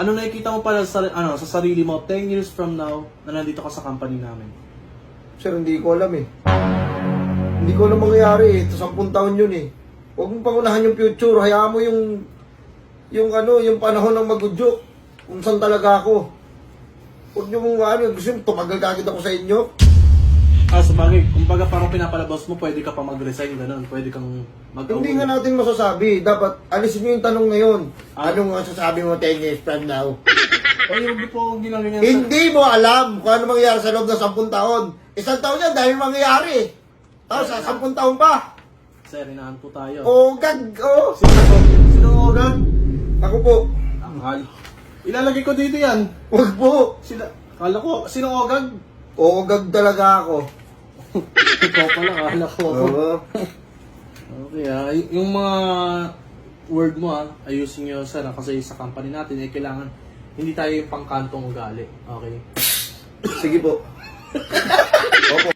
Ano nakikita mo para sa sarili mo 10 years from now na nandito ka sa company namin? Sir, hindi ko alam eh. Hindi ko alam mangyayari eh. 10 taon yun eh. Huwag mong pangunahan yung future. Hayaan mo yung panahon ng magudyok. Kung saan talaga ako. Huwag nyo mong gusto nyo, tumagal kagad ako sa inyo. Sabagay, kumbaga parang pinapalabas mo, pwede ka pa mag-resign, gano'n. Pwede kang Hindi nga natin masasabi. Dapat alisin nyo yung tanong ngayon. Anong masasabi mo 10 years from now? Hindi po ginagawa niya. Hindi mo alam kung ano mangyayari sa loob ng 10 taon. 1 taon yan, dahil mangyayari. Tapos sa 10 taon pa. Sir, inahan po tayo. Ogag, oh. Sino ogag? Ako po. Akal. Ilalagay ko dito yan. Huwag po. Kala ko, sino ogag? Ogag talaga ako. Ikaw pala, kala ko. Oo. Okay yung mga word mo ayusin nyo sir kasi sa company natin kailangan hindi tayo yung pangkantong ugali. Okay? Sige po. Opo.